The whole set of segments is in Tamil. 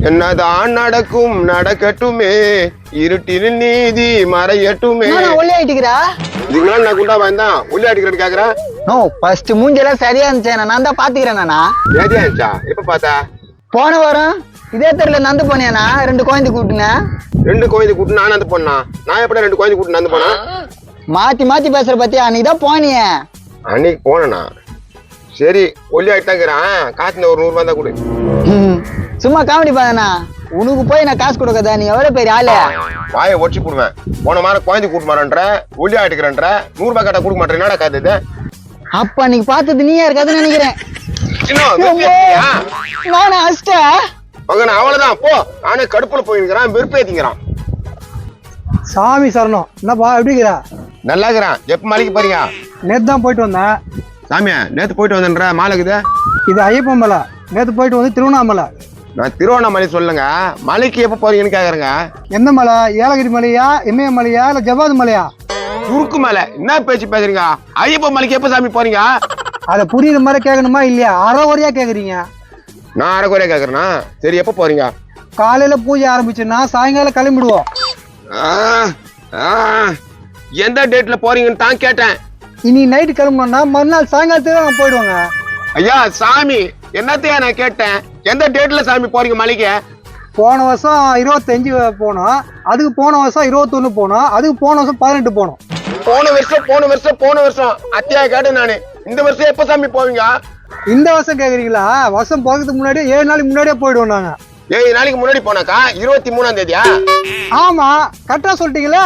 என்னதான் நடக்கும் நடக்கட்டுமே, இருட்டில் நீதி மறையட்டுமே. ஒல்லி ஆயிட்டுக்கிறா இதுக்கு மேல நான் குண்டா வாய்ந்தான் ஒல்லி ஆயிட்டுக்கிறேன்னு கேக்குறேன். நோ ஃபர்ஸ்ட் மூஞ்செல்லாம் சரியா இருந்துச்சு, நான் தான் பாத்துக்கிறேன். நானா ஏதியா இருந்துச்சா? எப்ப பார்த்தா? போன வாரம் இதே தெருல நடந்து போனேனா, 2 குழந்தை கூட்டுனேன். 2 குழந்தை கூட்டு நான் நடந்து போனா? நான் எப்படி 2 குழந்தை கூட்டு நடந்து போனா? மாத்தி மாத்தி பேசுற பத்தியா? அன்னைக்குதான் போனியே. அன்னைக்கு போனா சரி, ஒல்லி ஆயிட்டாங்கிறான். காசுல ஒரு 100 ரூபாய் தான் கொடு. சும்மா காமெடி பண்ணா? உனக்கு போய் நான் காசு கொடுக்கதா? நீ எவ்வளவு பெரிய ஆளு? வாயை ஒடிச்சு போடுவேன். போன மாதிரி குழந்தை கூட்டு மாறன்ற, ஒல்லி ஆயிட்டுக்கிறன்ற, 100 ரூபாய் கேட்டா கொடுக்க மாட்டேன். என்னடா காது இது? அப்ப நீ பார்த்தது நீயா இருக்காதுன்னு நினைக்கிறேன். நானே அஷ்ட அவ்வளவுதான் போ. நானே கடுப்புல போயிருக்கிறான், வெறுப்பேத்திங்கிறான். சாமி சரணம். என்னப்பா எப்படி இருக்கிறா? நல்லா இருக்கிறான். எப்ப மலைக்கு போறீங்க? நேத்து தான் போயிட்டு வந்தேன். சாமியா நேத்து போயிட்டு வந்தேன்ற மாலைக்குது. இது ஐயப்பன் மலை. நேத்து போயிட்டு வந்து திருவண்ணாமலை. நான் திருவண்ணாமலை சொல்லுங்க, மலைக்கு எப்ப போறீங்கன்னு கேக்குறேங்க. எந்த மலை? ஏலகிரி மலையா, இமய மலையா, இல்ல ஜவ்வாது மலையா? குறுக்கு மலை. என்ன பேச்சு பேசுறீங்க? ஐயப்ப மலைக்கு எப்ப சாமி போறீங்க? அத புரியுற மாதிரி கேட்கணுமா இல்லையா? அரைகுறையா கேக்குறீங்க. நான் அரைக்குறையா கேக்குறேன்னா சரி, எப்ப போறீங்க? காலையில பூஜை ஆரம்பிச்சுன்னா சாயங்காலம் கிளம்பிடுவோம். எந்த டேட்ல போறீங்கன்னு தான் கேட்டேன். இனி நைட்டு கிளம்பணும்னா மறுநாள் சாயங்காலத்துக்கு நாங்க போயிடுவோங்க. ஐயா சாமி, என்னத்தையா நான் கேட்டேன்? எந்த டேட்ல சாமி போறீங்க மலைக்கு? போன வருஷம் 25 போனோம். அதுக்கு போன வருஷம் 21 போனோம். அதுக்கு போன வருஷம் 18 போனோம். போன வருஷம் அத்தியா கேட்டேன் நானு. இந்த வருஷம் எப்ப சாமி போவீங்க? இந்த வருஷம் கேக்குறீங்களா? வருஷம் போகிறதுக்கு முன்னாடியே 7 நாளைக்கு முன்னாடியே போயிடுவோம் நாங்க. 7 நாளைக்கு முன்னாடி போனாக்கா 23ஆம் தேதியா? ஆமா, கரெக்டா சொல்லிட்டீங்களே.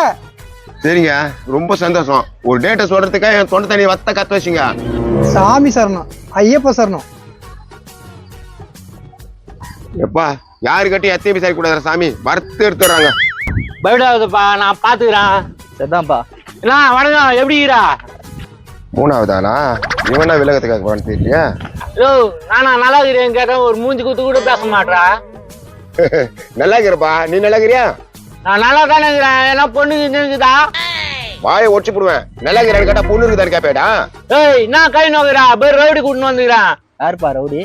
சரிங்க, ரொம்ப சந்தோஷம். ஒரு டேட்டை சொல்றதுக்காக என் தொண்டை தண்ணி வத்த கத்து வச்சுங்க. சாமி சரணம், ஐயப்ப சரணம். எப்பா யாரு கட்டி எத்தையும் விசாரிக்க கூடாது சாமி, வறுத்து எடுத்துறாங்க. பயப்படாதுப்பா, நான் பாத்துக்கிறேன். சரிதான்ப்பா. வணக்கம், எப்படிக்கிறா? 3வது ஆளா? இவனா விலகத்துக்காக போறான்னு தெரியலையா? நானா நல்லா இருக்கிறேன் கேட்டேன், ஒரு மூஞ்சி குத்து கூட பேச மாட்டா. நல்லா இருக்கிறப்பா, நீ நல்லா இருக்கிறியா? நான் நல்லா தானே இருக்கிறேன். ஏன்னா பொண்ணு இருக்குதா? வாயை ஒடிச்சு போடுவேன். நல்லா இருக்கிறேன்னு கேட்டா பொண்ணு இருக்குதான்னு கேப்பேடா. ஏய், நான் கை நோக்கிறா போய் ரவுடி கூட்டின்னு வந்துக்கிறேன். யாருப்பா ரவுடி?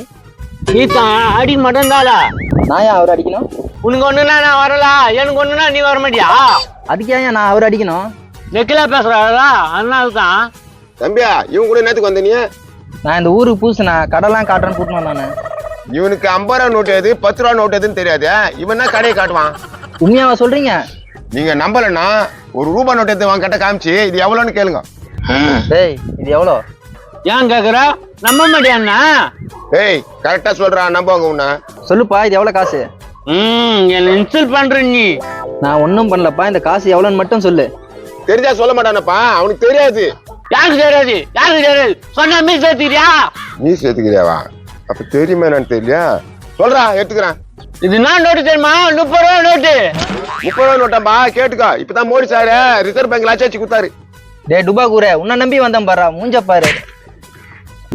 நீத்தான் அடிக்க மாட்டேன் தாளா. நான் ஏன் அவர் அடிக்கணும்? உனக்கு ஒண்ணுனா நான் வரல, எனக்கு ஒண்ணுனா நீ வர மாட்டியா? அதுக்கு ஏன் நான் அவர் அடிக்கணும்? நெக்கிலா பேசுறாரா, அதனால தான். தம்பியா, இவன் கூட நேத்துக்கு வந்த நீ? நான் இந்த ஊருக்கு புதுசுண்ணா, கடலாம் காட்டுறேன்னு கூட்டினு வந்தானே. இவனுக்கு 50 ரூபா நோட்டு எது 10 ரூபா நோட்டு எதுன்னு தெரியாது. இவன் தான் கடையை காட்டுவான். உண்மையாவா சொல்றீங்க? நீங்க நம்பலன்னா ஒரு ரூபா நோட்டு எடுத்து வாங்க, கிட்ட காமிச்சு இது எவ்வளோன்னு கேளுங்க. டேய், இது எவ்வளோ? ஏன் கேக்குற? நம்ப மாட்டியாண்ணா? ஏய், கரெக்டா சொல்றான், நம்புவாங்க உன்ன. சொல்லுப்பா, இது எவ்வளவு காசு? என்ன இன்சல்ட் பண்ற நீ? நான் ஒன்னும் பண்ணலப்பா, இந்த காசு எவ்வளவுன்னு மட்டும் சொல்லு. தெரிஞ்சா சொல்ல மாட்டானப்பா, அவனுக்கு தெரியாது. யாருக்கு தெரியாது? யாருக்கு தெரியாது? சொன்னா மீ சேர்த்துக்கிறியா? நீ சேர்த்துக்கிறியாவா? அப்ப தெரியுமா என்னன்னு தெரியலையா? சொல்றா, எடுத்துக்கிறேன். இது நான் நோட்டு தெரியுமா? 30 ரூபா நோட்டு. 30 ரூபா நோட்டாம்பா, கேட்டுக்கோ. இப்பதான் மோடி சாரு ரிசர்வ் பேங்க்ல அச்சாச்சு கொடுத்தாரு. டே டுபா கூற, உன்னை நம்பி வந்தேன் பாரா, மூஞ்ச பாரு.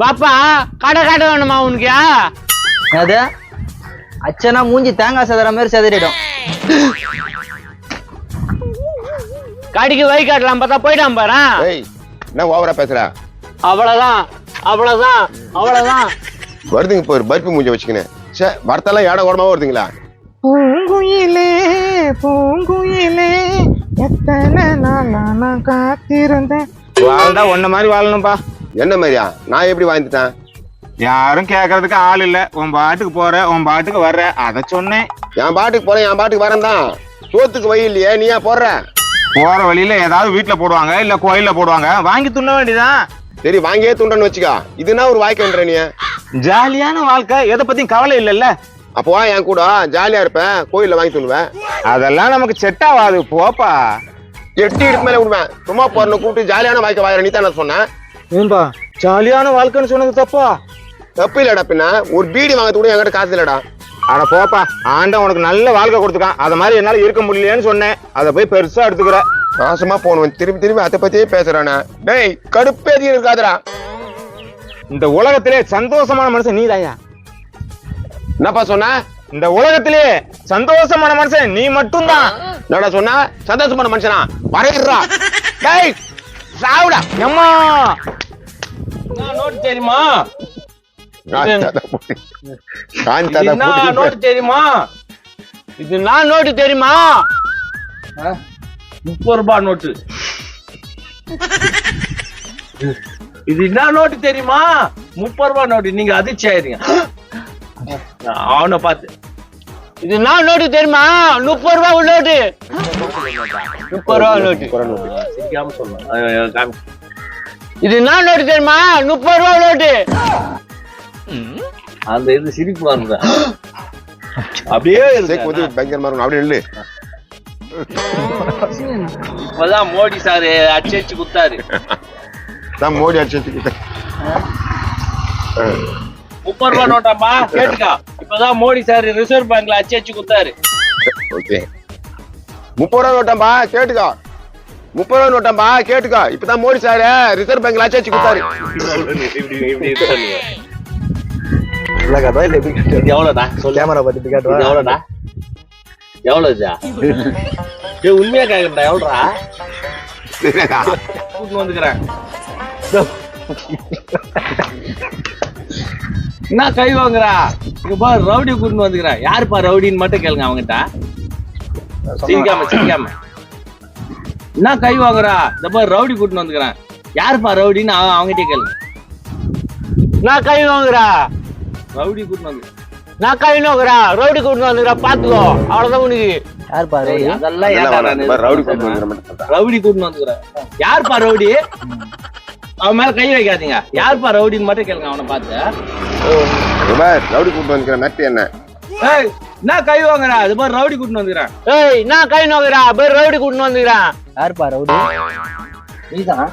பாப்பா, கடை காட்ட வேணுமா உனக்கு? அது அச்சனா மூஞ்சி தேங்காய் சதுற மாதிரி செதறிடும். கடைக்கு வை காட்டலாம் பார்த்தா போயிட்டான் பாரு. ஏய், என்ன ஓவரா பேசுற? அவ்வளவுதான், அவ்வளவுதான், அவ்வளவுதான். வருதுங்க போய் பருப்பு மூஞ்ச வச்சுக்கினேன். சே, வரத்தெல்லாம் ஏட ஓடமா வருதுங்களா? பூங்குயிலே பூங்குயிலே எத்தனை நாளா நான் காத்திருந்தேன். வாழ்ந்தா ஒன்ன மாதிரி வாழணும்பா. என்ன மாதிரியா? நான் எப்படி வாழ்ந்துட்டேன்? யாரும் கேக்குறதுக்கு ஆள் இல்ல. உன் பாட்டுக்கு போற, உன் பாட்டுக்கு வர்ற, அத சொன்னேன். என் பாட்டுக்கு போறேன், என் பாட்டுக்கு வரேன் தான். சோத்துக்கு வழி இல்லையே, நீ ஏன் போடுற? போற வழியில ஏதாவது வீட்டுல போடுவாங்க, இல்ல கோயில்ல போடுவாங்க, வாங்கி துண்ண வேண்டியதான். சரி, வாங்கியே துண்டன்னு வச்சுக்கா. இதுனா ஒரு வாய்க்கன்ற நீ. ஜாலியான வாழ்க்கை, எதை பத்தியும் கவலை இல்லல்ல. அப்போ வா என் கூட, ஜாலியா இருப்பேன், கோயில்ல வாங்கி துண்ணுவேன். அதெல்லாம் நமக்கு செட் ஆகாது, போப்பா. 8 இடுப்பு மேல விடுவேன். சும்மா போறன்னு கூப்பிட்டு ஜாலியான வாழ்க்கை வாயிற நீ தானே சொன்னேன். ஏன்பா ஜாலியான வாழ்க்கைன்னு சொன்னது தப்பா? தப்பு இல்லடா. பின்ன ஒரு பீடி வாங்கறது கூட என்கிட்ட காசு இல்லடா. அட போப்பா, ஆண்ட உனக்கு நல்ல வாழ்க்கை கொடுத்துக்கான். அத மாதிரி என்னால இருக்க முடியலன்னு சொன்னேன். அதை போய் பெருசா எடுத்துக்கிற. நாசமா போனவன் திரும்பி திரும்பி அதை பத்தியே பேசுறானே. டேய், கடுப்பேதி இருக்காதடா. இந்த உலகத்திலே சந்தோஷமான மனுஷன் நீதாயா. என்னப்பா சொன்ன? இந்த உலகத்திலே சந்தோஷமான மனுஷன் நீ மட்டும்தான். என்னடா சொன்ன? சந்தோஷமான மனுஷனா? வரையறா. டேய், சாவுடா. அம்மா, நோட்டு தெரியுமா? நோட்டு தெரியுமா? இது நான் நோட்டு தெரியுமா? 30 ரூபாய் நோட்டு. இது என்ன நோட்டு தெரியுமா? 30 ரூபாய் நோட்டு. நீங்க அதிர்ச்சி ஆயிருங்க அவனை பார்த்து. இது நான் நோட்டு தெரியுமா? 30 ரூபா நோட்டு. 30 ரூபா நோட்டு. சிரிக்காம சொல்லணும். இது நான் நோட்டு தெரியுமா? 30 ரூபா நோட்டு. அந்த இது சிரிப்பு வருங்க. அப்படியே சேக் வந்து பயங்கரமா இருக்கும். அப்படியே நில்லு. இப்பதான் மோடி சாரு அடிச்சு குத்தாரு. தான் மோடி அடிச்சு 30 ரூபாய் நோட்டாப்பா கேட்டுக்கா. இப்பதான் மோடி சார் ரிசர்வ் பேங்க்ல அடிச்சு குத்தாரு. ஓகே 30 ரூபா நோட்டாம்பா கேட்டுக்கா. 30 ரூபா நோட்டாம்பா கேட்டுக்கா. இப்பதான் மோடி சார் ரிசர்வ் பேங்க்ல அடிச்சு கொடுத்தாரு. இது எவ்வளவுடா சொல்லு. கேமரா பார்த்துட்டு இது காட்டுவா. எவ்வளவுடா? எவ்வளவு இதா? ஏய் உண்மையா கேக்குறா எவ்வளோடா? கூட்டு வந்துக்கிறேன். என்ன கை வாங்குறா? இங்க பாரு ரவுடி கூட்டு வந்துக்கிறேன். யாருப்பா ரவுடின்னு மட்டும் கேளுங்க அவங்கிட்ட. சிரிக்காம என்ன கை வாங்குறா? இந்த பாரு ரவுடி கூட்டு வந்துக்கிறேன். யாருப்பா ரவுடின்னு அவங்கிட்டே கேளுங்க. நான் கை வாங்குறா. ரவுடி கூட்டு வந்து நான் கை நோக்குறா. ரவுடி கூட்டு வந்துக்கிறா. பாத்துக்கோ. அவ்வளவுதான் உனக்கு. யாருப்பா ரவுடி? அதெல்லாம் ஏன்டா நானு ரவுடி கூட்டு வந்துக்கிற மட்டும் சொல்றேன். ரவுடி கூட்டு வந்துக்கிறேன். யாருப்பா ரவுடி? அவன் மேல கை வைக்காதீங்க. யாருப்பா ரவுடின்னு மட்டும் கேளுங்க அவனை பார்த்து. ரவுடி கூட்டு வந்துக்கிற நட்டு என்ன? ஏய் என்ன கை வாங்குறா? அது மாதிரி ரவுடி கூட்டு வந்துக்கிறேன். ஏய் நான் கை நோக்குறா. ரவுடி கூட்டு வந்துக்கிறேன். யாருப்பா ரவுடி? நீதான்